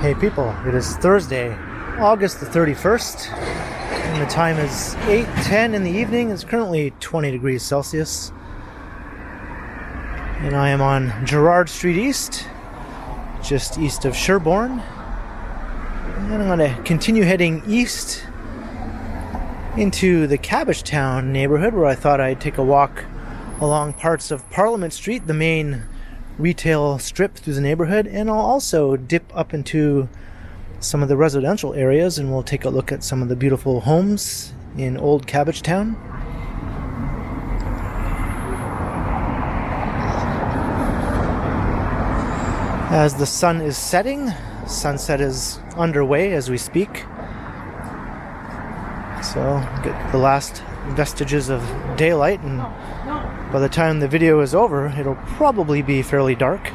Hey people, it is Thursday, August the 31st, and the time is 8:10 in the evening. It's currently 20 degrees Celsius, and I am on Gerrard Street East, just east of Sherbourne, and I'm going to continue heading east into the Cabbagetown neighborhood, where I thought I'd take a walk along parts of Parliament Street, the main retail strip through the neighborhood, and I'll also dip up into some of the residential areas, and we'll take a look at some of the beautiful homes in old Cabbagetown. As the sun is setting, sunset is underway as we speak, so get the last vestiges of daylight, and by the time the video is over, it'll probably be fairly dark.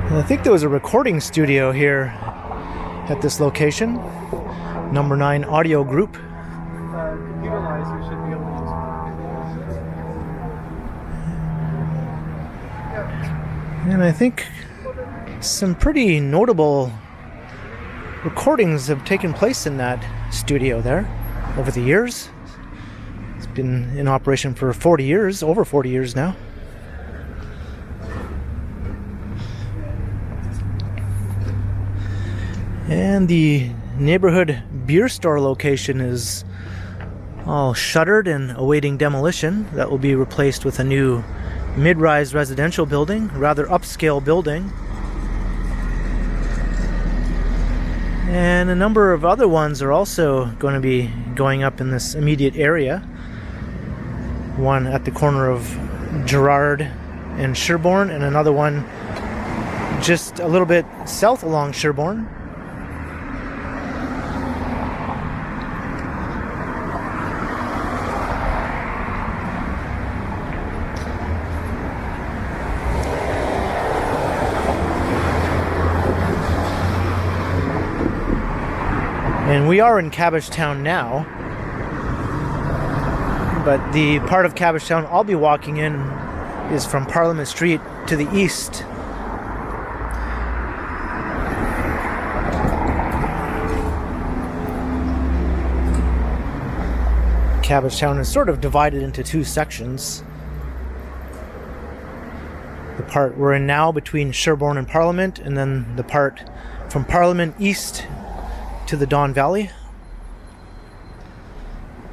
I think there was a recording studio here at this location, Number 9 Audio Group. And I think some pretty notable recordings have taken place in that studio there over the years. It's been in operation for 40 years, over 40 years now. And the neighborhood beer store location is all shuttered and awaiting demolition. That will be replaced with a new mid-rise residential building, rather upscale building. And a number of other ones are also going to be going up in this immediate area. One at the corner of Gerrard and Sherbourne, and another one just a little bit south along Sherbourne. And we are in Cabbagetown now, but the part of Cabbagetown I'll be walking in is from Parliament Street to the east. Cabbagetown is sort of divided into two sections. The part we're in now between Sherbourne and Parliament, and then the part from Parliament east to the Don Valley.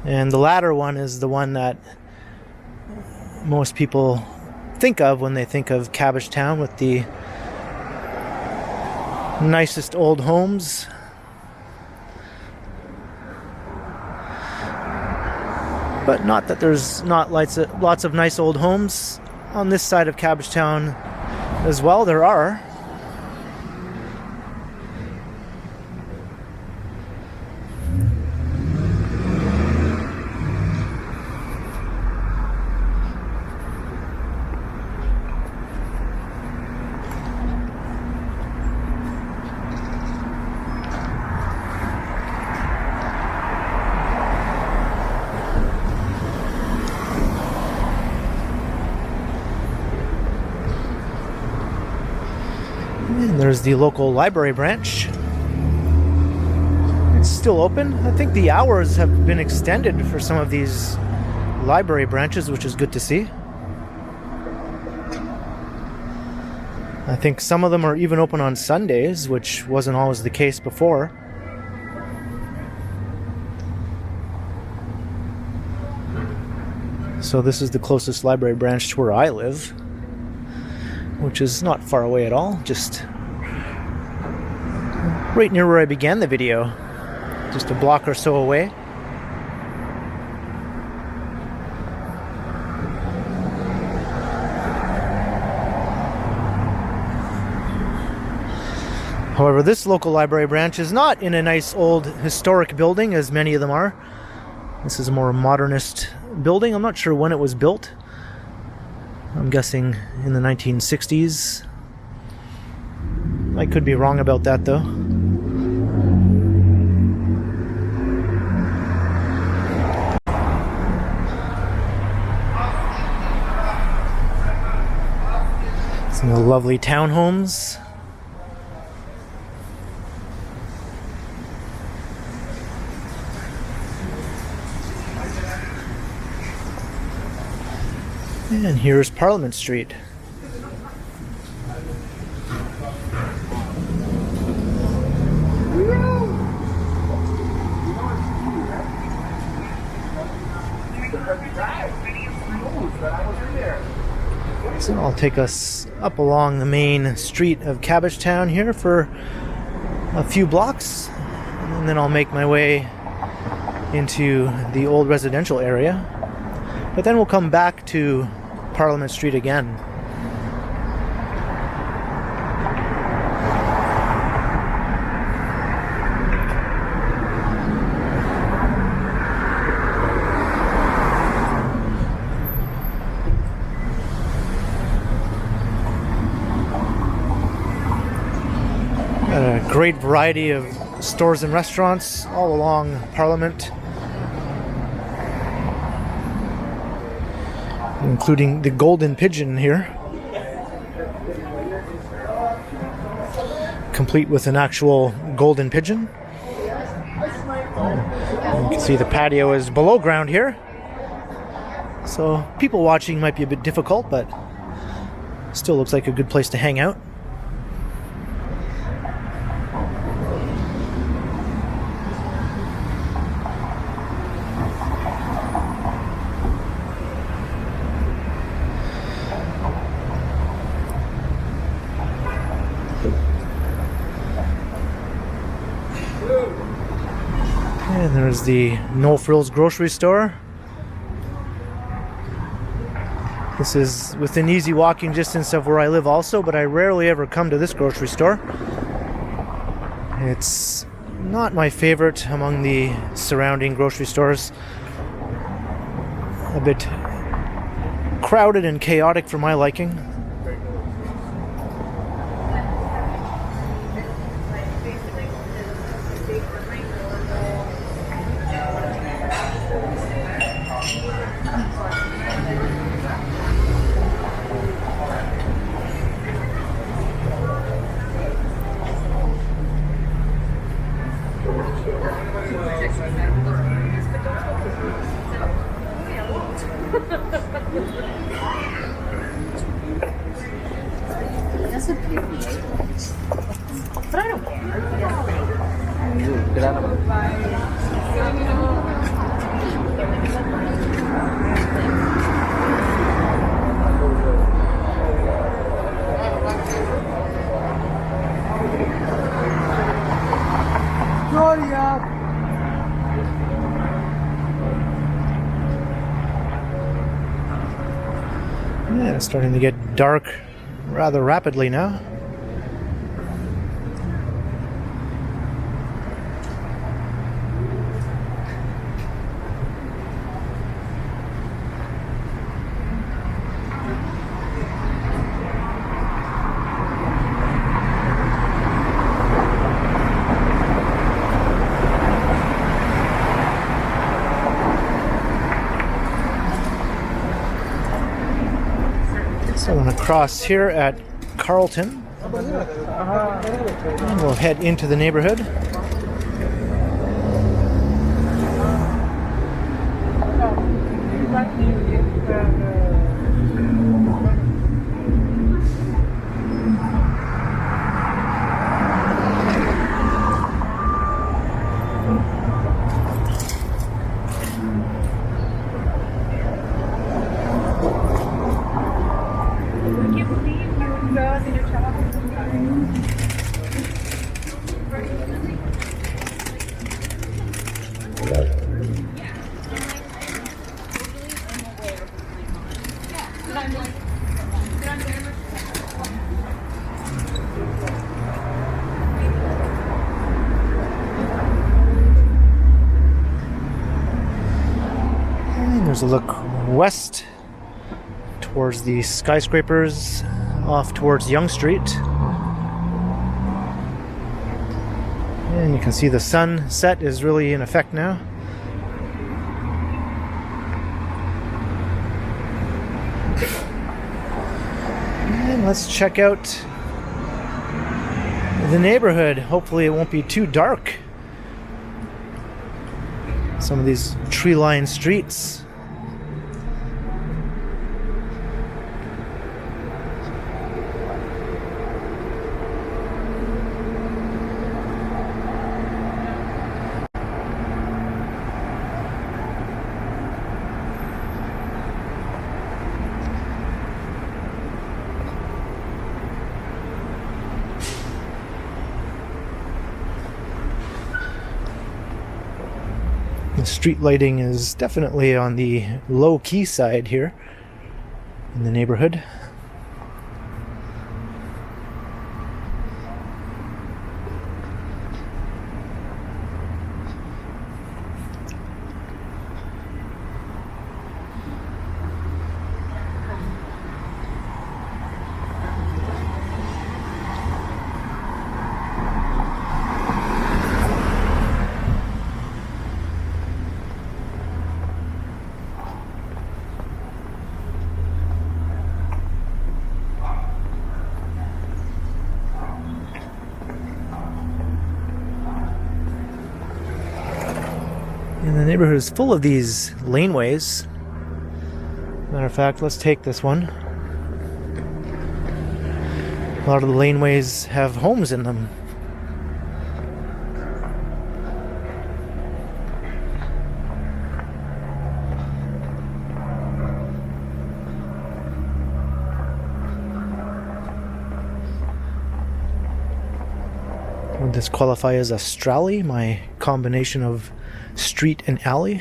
And the latter one is the one that most people think of when they think of Cabbagetown, with the nicest old homes. But not that there's not lots of nice old homes on this side of Cabbagetown as well. There are. And there's the local library branch. It's still open. I think the hours have been extended for some of these library branches, which is good to see. I think some of them are even open on Sundays, which wasn't always the case before. So this is the closest library branch to where I live, which is not far away at all, just right near where I began the video, just a block or so away. However, this local library branch is not in a nice old historic building as many of them are. This is a more modernist building. I'm not sure when it was built. I'm guessing in the 1960s. I could be wrong about that though. Some lovely townhomes. And here's Parliament Street. So I'll take us up along the main street of Cabbagetown here for a few blocks, and then I'll make my way into the old residential area. But then we'll come back to Parliament Street again. Got a great variety of stores and restaurants all along Parliament, including the Golden Pigeon here, complete with an actual golden pigeon. You can see the patio is below ground here, so people watching might be a bit difficult, but still looks like a good place to hang out. And there's the No Frills grocery store. This is within easy walking distance of where I live also, but I rarely ever come to this grocery store. It's not my favorite among the surrounding grocery stores. A bit crowded and chaotic for my liking. But I don't care. Yeah, it's starting to get dark rather rapidly now. So I'm going to cross here at Carlton, and we'll head into the neighborhood. Here's a look west towards the skyscrapers off towards Yonge Street. And you can see the sunset is really in effect now. And let's check out the neighborhood. Hopefully it won't be too dark. Some of these tree-lined streets. The street lighting is definitely on the low-key side here in the neighborhood. And the neighborhood is full of these laneways. Matter of fact, let's take this one. A lot of the laneways have homes in them. Would this qualify as a strally, my combination of street and alley?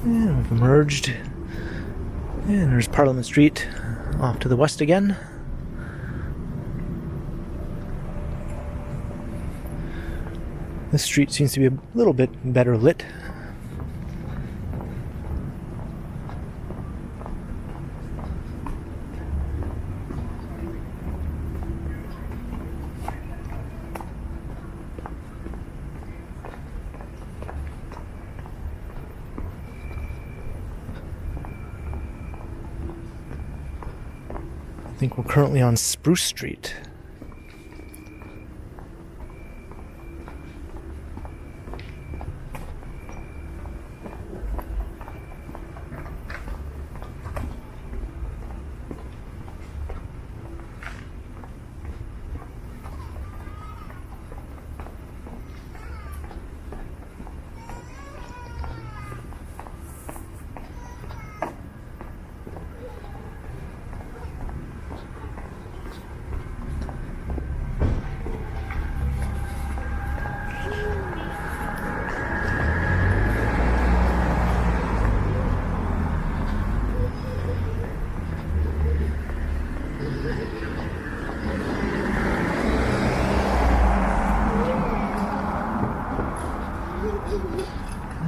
And we've emerged. And there's Parliament Street off to the west again. This street seems to be a little bit better lit. I think we're currently on Spruce Street.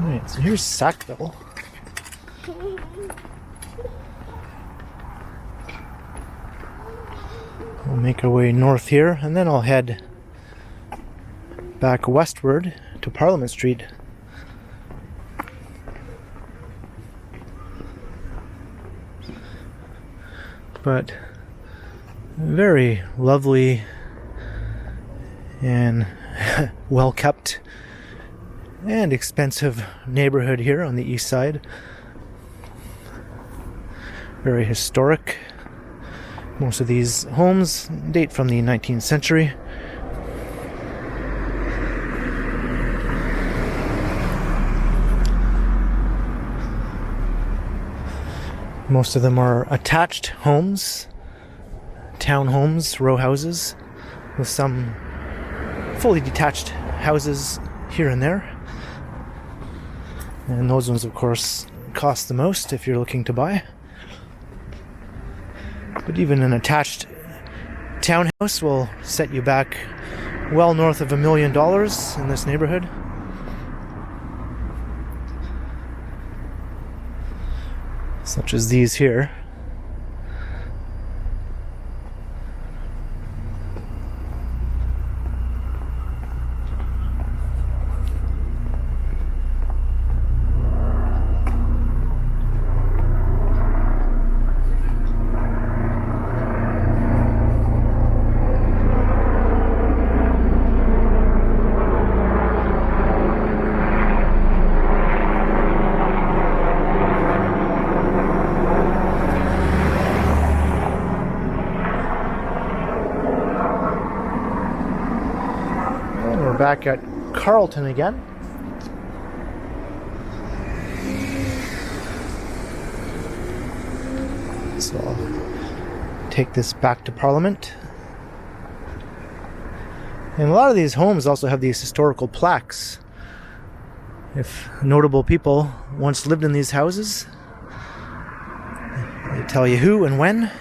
Alright, so here's Sackville. We'll make our way north here, and then I'll head back westward to Parliament Street. But very lovely and well kept and expensive neighborhood here on the east side. Very historic. Most of these homes date from the 19th century. Most of them are attached homes, townhomes, row houses, with some fully detached houses here and there. And those ones, of course, cost the most if you're looking to buy. But even an attached townhouse will set you back well north of $1 million in this neighborhood. Such as these here. Back at Carlton again. So I'll take this back to Parliament. And a lot of these homes also have these historical plaques. If notable people once lived in these houses, they tell you who and when.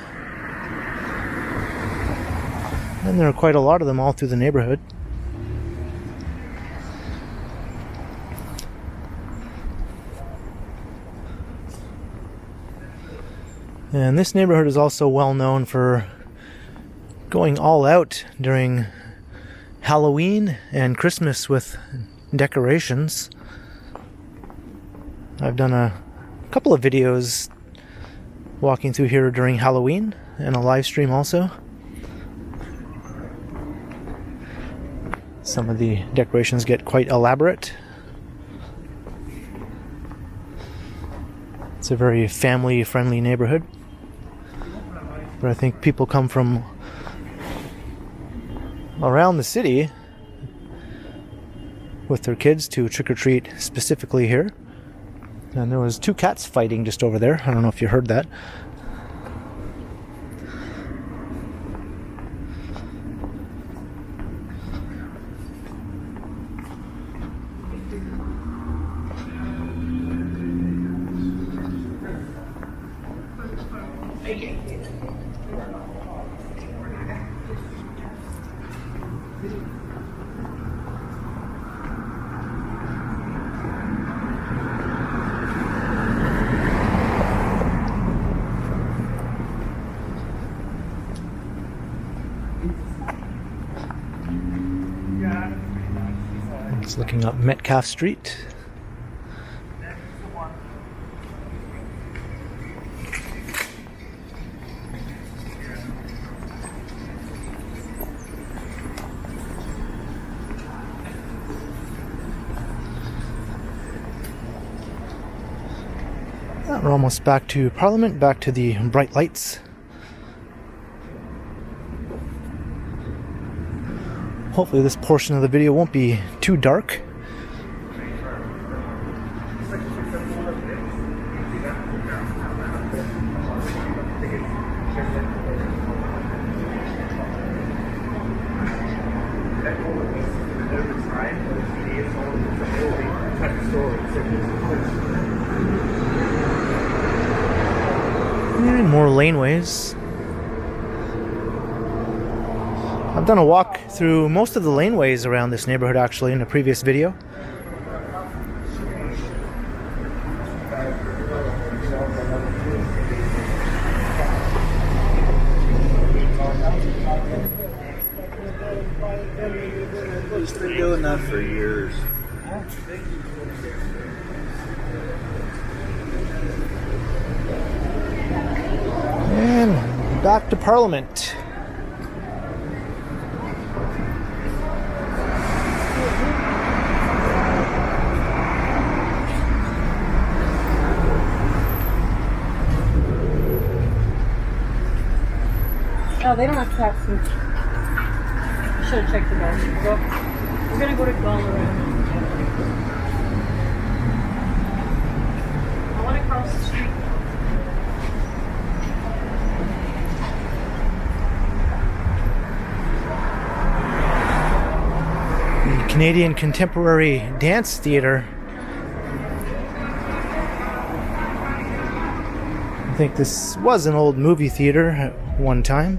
And there are quite a lot of them all through the neighborhood. And this neighborhood is also well known for going all out during Halloween and Christmas with decorations. I've done a couple of videos walking through here during Halloween and a live stream also. Some of the decorations get quite elaborate. It's a very family-friendly neighborhood. But I think people come from around the city with their kids to trick-or-treat specifically here. And there was 2 cats fighting just over there. I don't know if you heard that. It's looking up Metcalfe Street. We're almost back to Parliament, back to the bright lights. Hopefully this portion of the video won't be too dark. And more laneways. I've done a walk through most of the laneways around this neighborhood actually in a previous video. doing that for years. And back to Parliament. Oh, they don't have taxis. Should have checked it out. We're gonna go to Galway. I want to cross the street. The Canadian Contemporary Dance Theatre. I think this was an old movie theater at one time.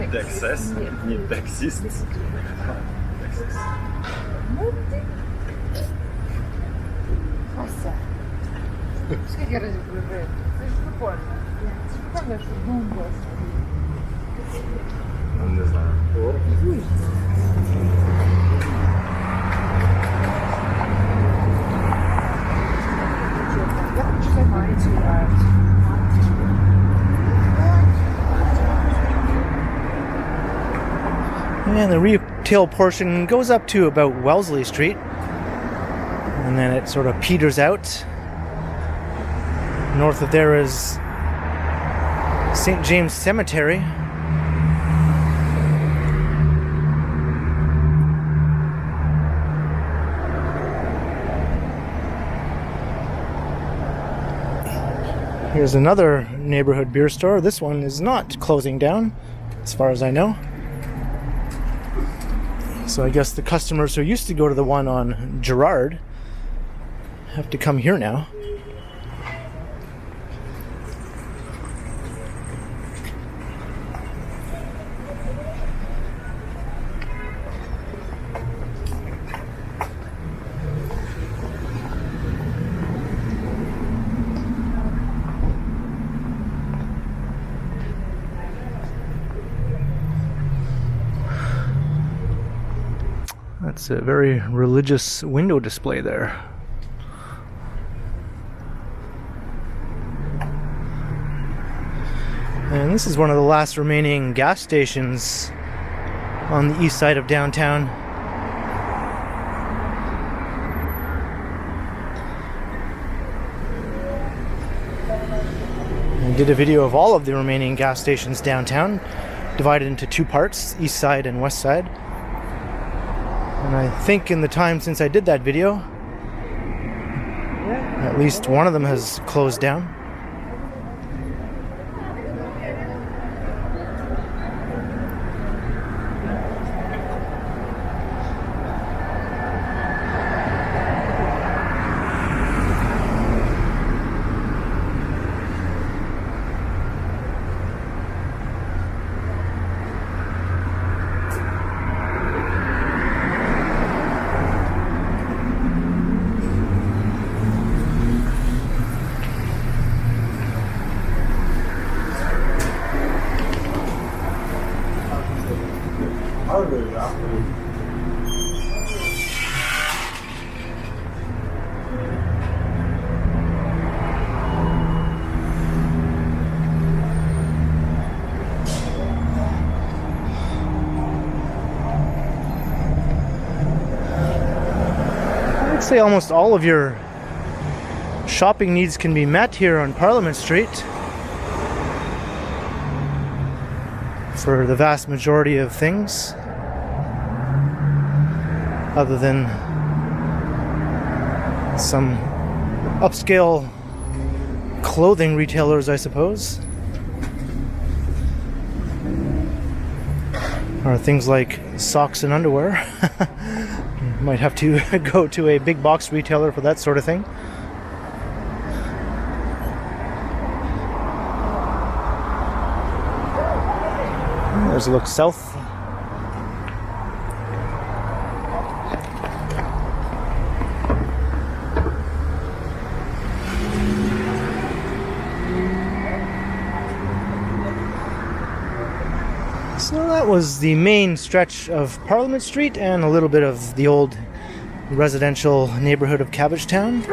Texas, nie taxist. Nossa. Acho que era de beber. Vocês procuram. Vocês procuram as bundas. Не знаю. Я хочу заниматься. And the retail portion goes up to about Wellesley Street. And then it sort of peters out. North of there is St. James Cemetery. Here's another neighborhood beer store. This one is not closing down, as far as I know. So I guess the customers who used to go to the one on Gerrard have to come here now. That's a very religious window display there. And this is one of the last remaining gas stations on the east side of downtown. I did a video of all of the remaining gas stations downtown, divided into two parts, east side and west side. And I think in the time since I did that video, at least one of them has closed down. I'd say almost all of your shopping needs can be met here on Parliament Street. For the vast majority of things, other than some upscale clothing retailers, I suppose, or things like socks and underwear. You might have to go to a big box retailer for that sort of thing. There's a look south. So that was the main stretch of Parliament Street and a little bit of the old residential neighborhood of Cabbagetown.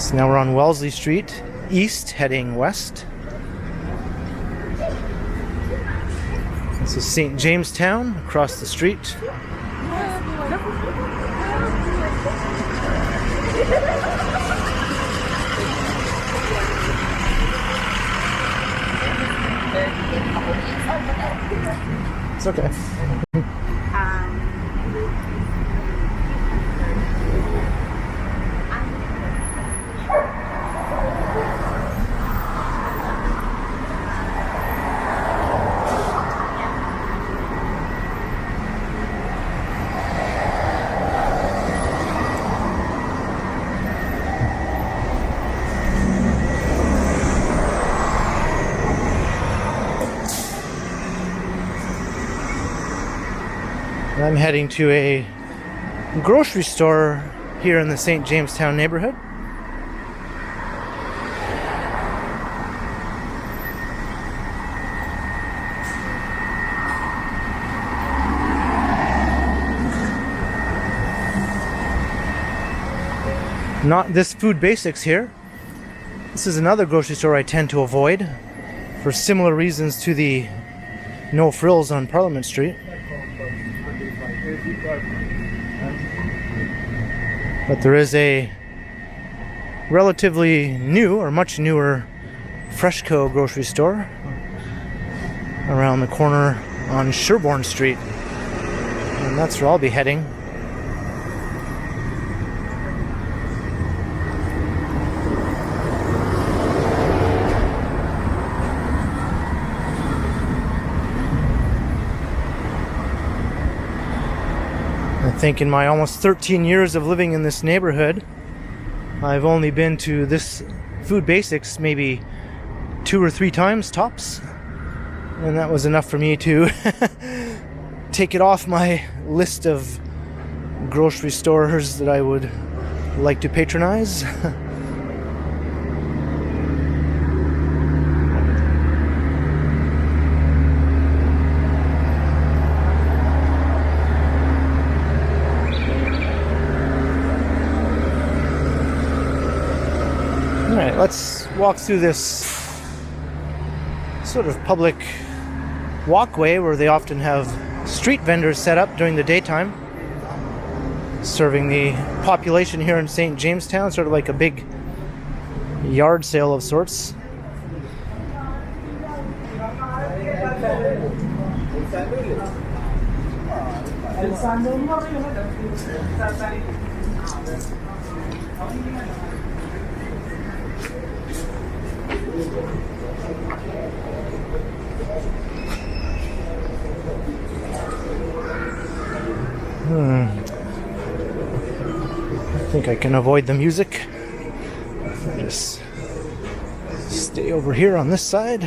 So now we're on Wellesley Street east, heading west. This is St. Jamestown across the street. It's okay. I'm heading to a grocery store here in the St. Jamestown neighborhood. Not this Food Basics here. This is another grocery store I tend to avoid for similar reasons to the No Frills on Parliament Street. But there is a relatively new, or much newer, Freshco grocery store around the corner on Sherbourne Street. And that's where I'll be heading. I think in my almost 13 years of living in this neighborhood, I've only been to this Food Basics maybe 2 or 3 times tops. And that was enough for me to take it off my list of grocery stores that I would like to patronize. Alright, let's walk through this sort of public walkway where they often have street vendors set up during the daytime, serving the population here in St. Jamestown, sort of like a big yard sale of sorts. I think I can avoid the music. Just stay over here on this side.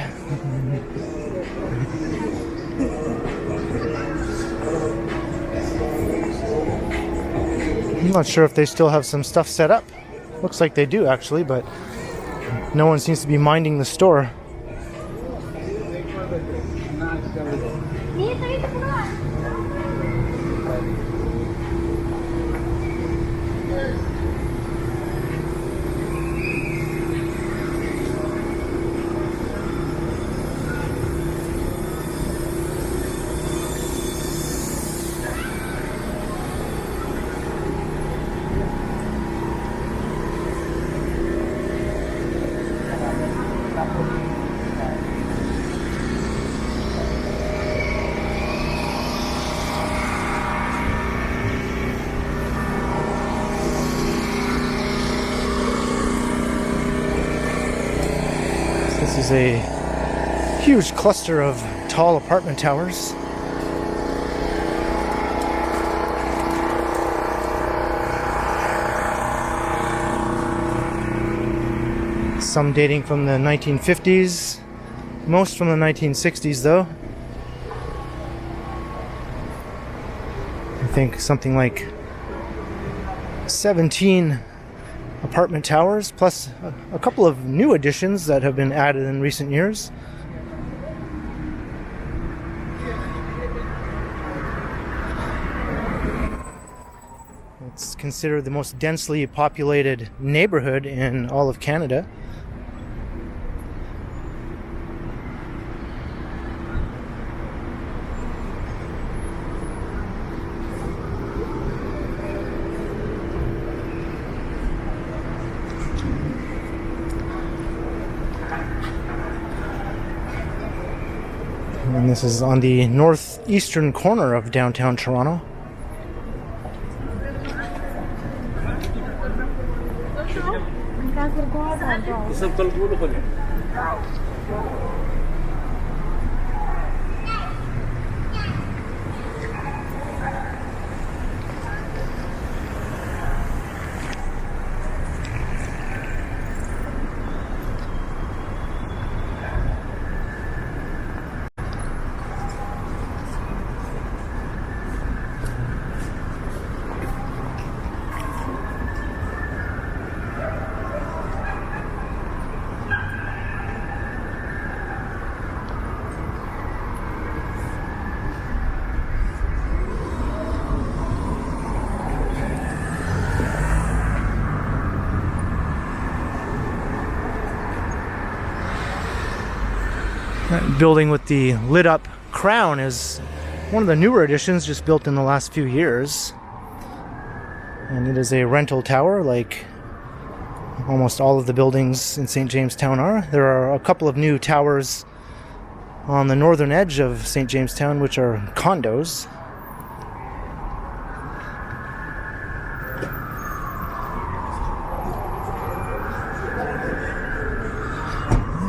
I'm not sure if they still have some stuff set up. Looks like they do actually, but no one seems to be minding the store. This is a huge cluster of tall apartment towers. Some dating from the 1950s, most from the 1960s though. I think something like 17 apartment towers, plus a couple of new additions that have been added in recent years. It's considered the most densely populated neighborhood in all of Canada. And this is on the northeastern corner of downtown Toronto. That building with the lit up crown is one of the newer additions, just built in the last few years. And it is a rental tower like almost all of the buildings in St. Jamestown are. There are a couple of new towers on the northern edge of St. Jamestown which are condos.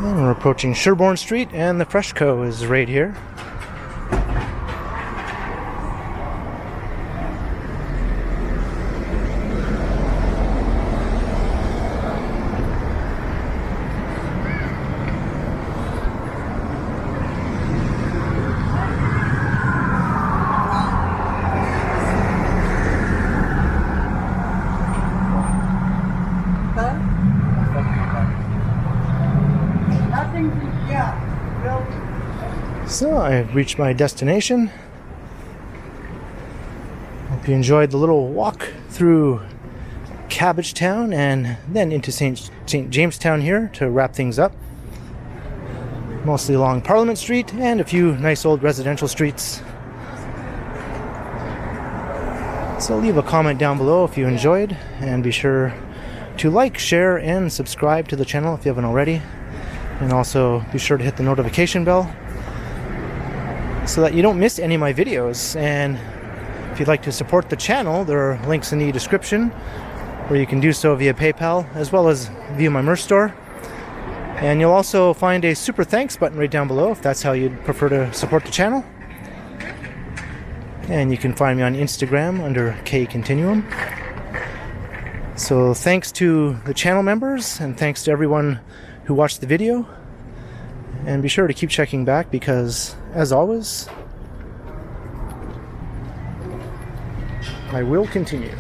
And we're approaching Sherbourne Street, and the Freshco is right here. So I've reached my destination. Hope you enjoyed the little walk through Cabbagetown and then into St. Jamestown here to wrap things up. Mostly along Parliament Street and a few nice old residential streets. So leave a comment down below if you enjoyed, and be sure to like, share, and subscribe to the channel if you haven't already. And also be sure to hit the notification bell so that you don't miss any of my videos. And if you'd like to support the channel, there are links in the description where you can do so via PayPal as well as via my merch store. And you'll also find a super thanks button right down below if that's how you'd prefer to support the channel. And you can find me on Instagram under KContinuum. So thanks to the channel members and thanks to everyone who watched the video. And be sure to keep checking back because, as always, I will continue.